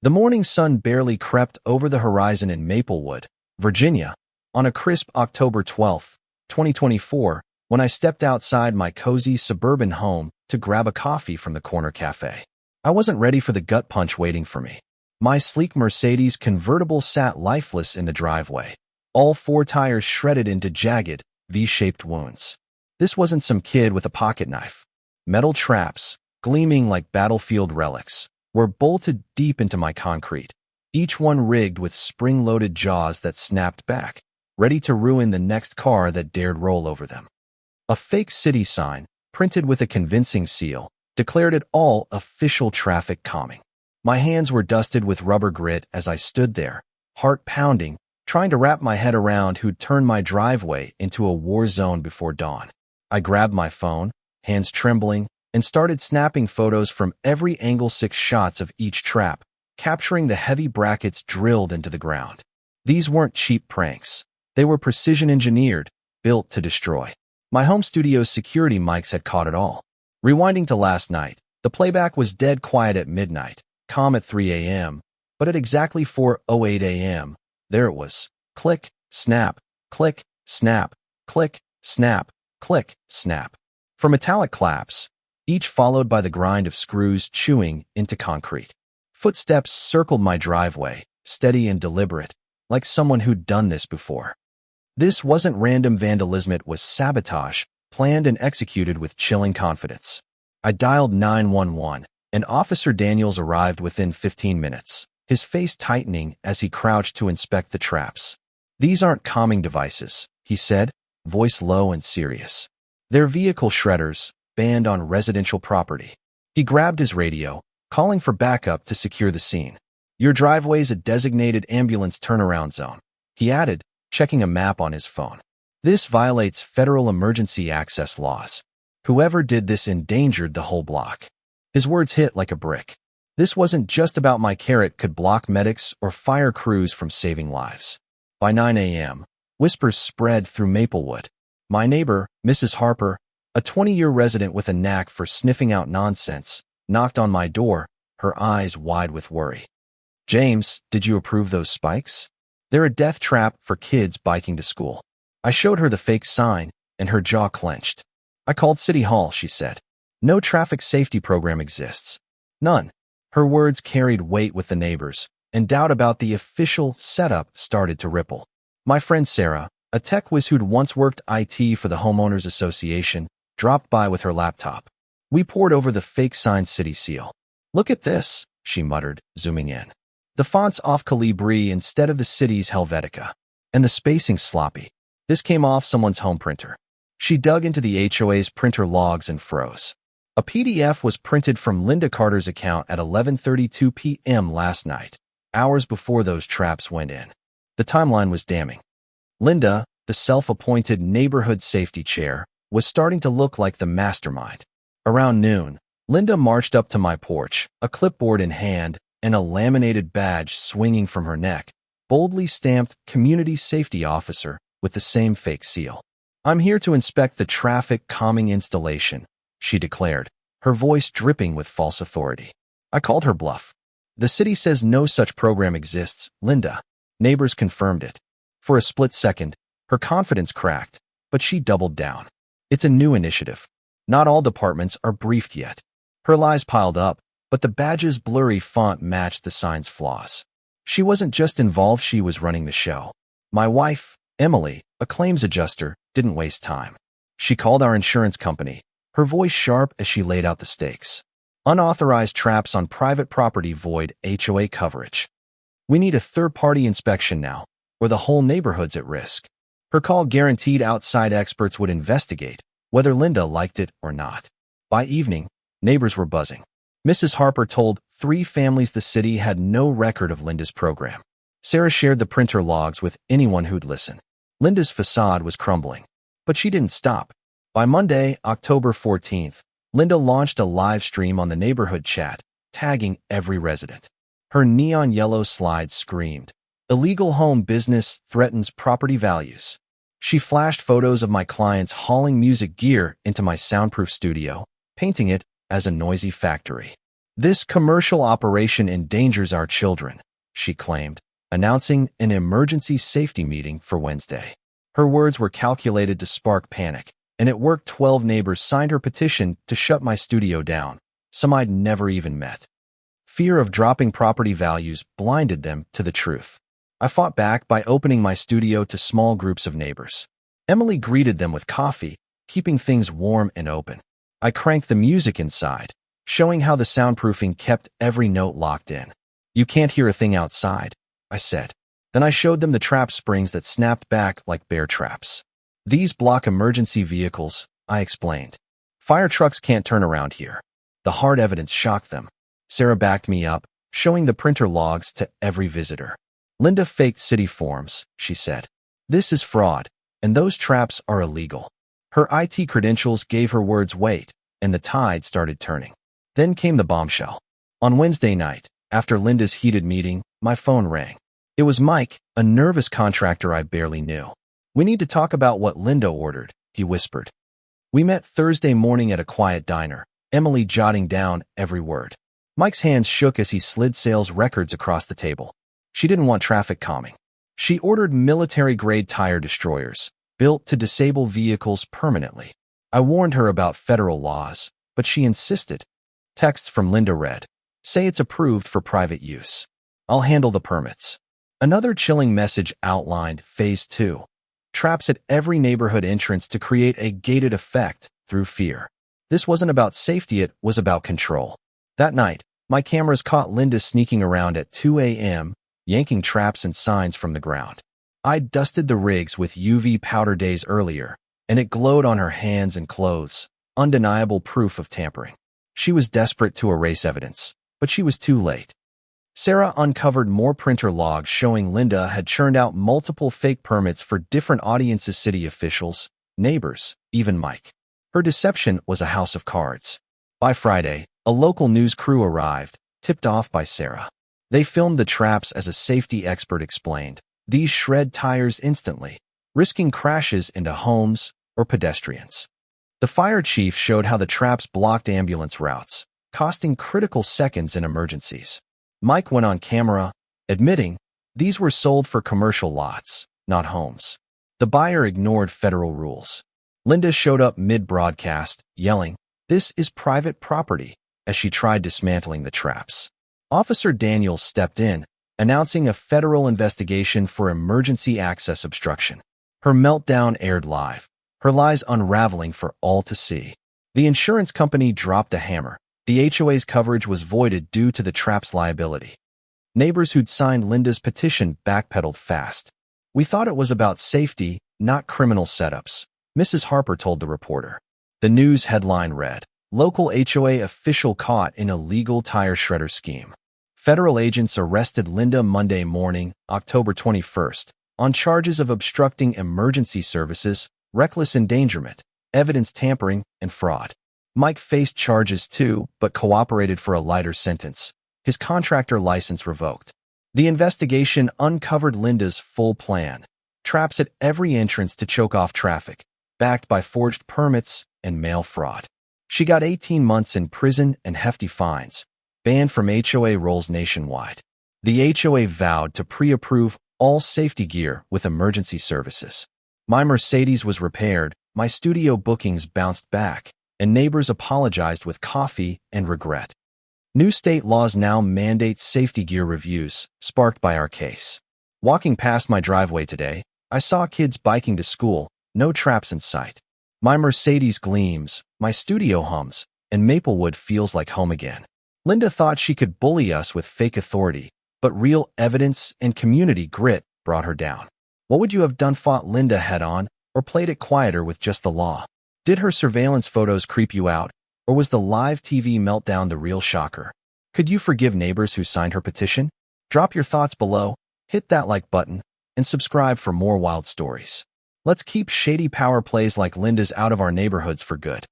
The morning sun barely crept over the horizon in Maplewood, Virginia, on a crisp October 12, 2024, when I stepped outside my cozy suburban home to grab a coffee from the corner cafe. I wasn't ready for the gut punch waiting for me. My sleek Mercedes convertible sat lifeless in the driveway, all four tires shredded into jagged, V-shaped wounds. This wasn't some kid with a pocket knife. Metal traps, gleaming like battlefield relics, were bolted deep into my concrete, each one rigged with spring-loaded jaws that snapped back, ready to ruin the next car that dared roll over them. A fake city sign, printed with a convincing seal, declared it all official traffic calming. My hands were dusted with rubber grit as I stood there, heart pounding, trying to wrap my head around who'd turned my driveway into a war zone before dawn. I grabbed my phone, hands trembling, and started snapping photos from every angle, 6 shots of each trap, capturing the heavy brackets drilled into the ground. These weren't cheap pranks. They were precision engineered, built to destroy. My home studio's security mics had caught it all. Rewinding to last night, the playback was dead quiet at midnight, calm at 3 a.m., but at exactly 4:08 a.m., there it was. Click, snap, click, snap, click, snap, click, snap. For metallic claps, each followed by the grind of screws chewing into concrete. Footsteps circled my driveway, steady and deliberate, like someone who'd done this before. This wasn't random vandalism, it was sabotage, planned and executed with chilling confidence. I dialed 911, and Officer Daniels arrived within 15 minutes, his face tightening as he crouched to inspect the traps. "These aren't calming devices," he said, voice low and serious. "They're vehicle shredders, banned on residential property." He grabbed his radio, calling for backup to secure the scene. "Your driveway's a designated ambulance turnaround zone," he added, checking a map on his phone. "This violates federal emergency access laws. Whoever did this endangered the whole block." His words hit like a brick. This wasn't just about my carrot could block medics or fire crews from saving lives. By 9 a.m., whispers spread through Maplewood. My neighbor, Mrs. Harper, a 20-year resident with a knack for sniffing out nonsense, knocked on my door, her eyes wide with worry. "James, did you approve those spikes? They're a death trap for kids biking to school." I showed her the fake sign, and her jaw clenched. "I called City Hall," she said. "No traffic safety program exists. None." Her words carried weight with the neighbors, and doubt about the official setup started to ripple. My friend Sarah, a tech whiz who'd once worked IT for the Homeowners Association, dropped by with her laptop. We pored over the fake sign city seal. "Look at this," she muttered, zooming in. "The font's off Calibri instead of the city's Helvetica. And the spacing's sloppy. This came off someone's home printer." She dug into the HOA's printer logs and froze. A PDF was printed from Linda Carter's account at 11:32 p.m. last night, hours before those traps went in. The timeline was damning. Linda, the self-appointed neighborhood safety chair, was starting to look like the mastermind. Around noon, Linda marched up to my porch, a clipboard in hand and a laminated badge swinging from her neck, boldly stamped Community Safety Officer with the same fake seal. "I'm here to inspect the traffic calming installation," she declared, her voice dripping with false authority. I called her bluff. "The city says no such program exists, Linda." Neighbors confirmed it. For a split second, her confidence cracked, but she doubled down. "It's a new initiative. Not all departments are briefed yet." Her lies piled up, but the badge's blurry font matched the sign's flaws. She wasn't just involved, she was running the show. My wife, Emily, a claims adjuster, didn't waste time. She called our insurance company, her voice sharp as she laid out the stakes. "Unauthorized traps on private property void HOA coverage. We need a third-party inspection now, or the whole neighborhood's at risk." Her call guaranteed outside experts would investigate, whether Linda liked it or not. By evening, neighbors were buzzing. Mrs. Harper told 3 families the city had no record of Linda's program. Sarah shared the printer logs with anyone who'd listen. Linda's facade was crumbling, but she didn't stop. By Monday, October 14th, Linda launched a live stream on the neighborhood chat, tagging every resident. Her neon yellow slide screamed, "Illegal home business threatens property values." She flashed photos of my clients hauling music gear into my soundproof studio, painting it as a noisy factory. "This commercial operation endangers our children," she claimed, announcing an emergency safety meeting for Wednesday. Her words were calculated to spark panic, and at work 12 neighbors signed her petition to shut my studio down, some I'd never even met. Fear of dropping property values blinded them to the truth. I fought back by opening my studio to small groups of neighbors. Emily greeted them with coffee, keeping things warm and open. I cranked the music inside, showing how the soundproofing kept every note locked in. "You can't hear a thing outside," I said. Then I showed them the trap springs that snapped back like bear traps. "These block emergency vehicles," I explained. "Fire trucks can't turn around here." The hard evidence shocked them. Sarah backed me up, showing the printer logs to every visitor. "Linda faked city forms," she said. "This is fraud, and those traps are illegal." Her IT credentials gave her words weight, and the tide started turning. Then came the bombshell. On Wednesday night, after Linda's heated meeting, my phone rang. It was Mike, a nervous contractor I barely knew. "We need to talk about what Linda ordered," he whispered. We met Thursday morning at a quiet diner, Emily jotting down every word. Mike's hands shook as he slid sales records across the table. She didn't want traffic calming. She ordered military-grade tire destroyers, built to disable vehicles permanently. I warned her about federal laws, but she insisted. Text from Linda read, "Say it's approved for private use. I'll handle the permits." Another chilling message outlined Phase 2. Traps at every neighborhood entrance to create a gated effect through fear. This wasn't about safety, it was about control. That night, my cameras caught Linda sneaking around at 2 a.m., yanking traps and signs from the ground. I'd dusted the rigs with UV powder days earlier, and it glowed on her hands and clothes, undeniable proof of tampering. She was desperate to erase evidence, but she was too late. Sarah uncovered more printer logs showing Linda had churned out multiple fake permits for different audiences, city officials, neighbors, even Mike. Her deception was a house of cards. By Friday, a local news crew arrived, tipped off by Sarah. They filmed the traps, as a safety expert explained. These shred tires instantly, risking crashes into homes or pedestrians. The fire chief showed how the traps blocked ambulance routes, costing critical seconds in emergencies. Mike went on camera, admitting these were sold for commercial lots, not homes. The buyer ignored federal rules. Linda showed up mid-broadcast, yelling, "This is private property," as she tried dismantling the traps. Officer Daniels stepped in, announcing a federal investigation for emergency access obstruction. Her meltdown aired live, her lies unraveling for all to see. The insurance company dropped a hammer. The HOA's coverage was voided due to the trap's liability. Neighbors who'd signed Linda's petition backpedaled fast. "We thought it was about safety, not criminal setups," Mrs. Harper told the reporter. The news headline read, "Local HOA official caught in illegal tire shredder scheme." Federal agents arrested Linda Monday morning, October 21st, on charges of obstructing emergency services, reckless endangerment, evidence tampering, and fraud. Mike faced charges too, but cooperated for a lighter sentence. His contractor license revoked. The investigation uncovered Linda's full plan. Traps at every entrance to choke off traffic, backed by forged permits and mail fraud. She got 18 months in prison and hefty fines, banned from HOA rolls nationwide. The HOA vowed to pre-approve all safety gear with emergency services. My Mercedes was repaired, my studio bookings bounced back, and neighbors apologized with coffee and regret. New state laws now mandate safety gear reviews, sparked by our case. Walking past my driveway today, I saw kids biking to school, no traps in sight. My Mercedes gleams, my studio hums, and Maplewood feels like home again. Linda thought she could bully us with fake authority, but real evidence and community grit brought her down. What would you have done? Fought Linda head-on, or played it quieter with just the law? Did her surveillance photos creep you out, or was the live TV meltdown the real shocker? Could you forgive neighbors who signed her petition? Drop your thoughts below, hit that like button, and subscribe for more wild stories. Let's keep shady power plays like Linda's out of our neighborhoods for good.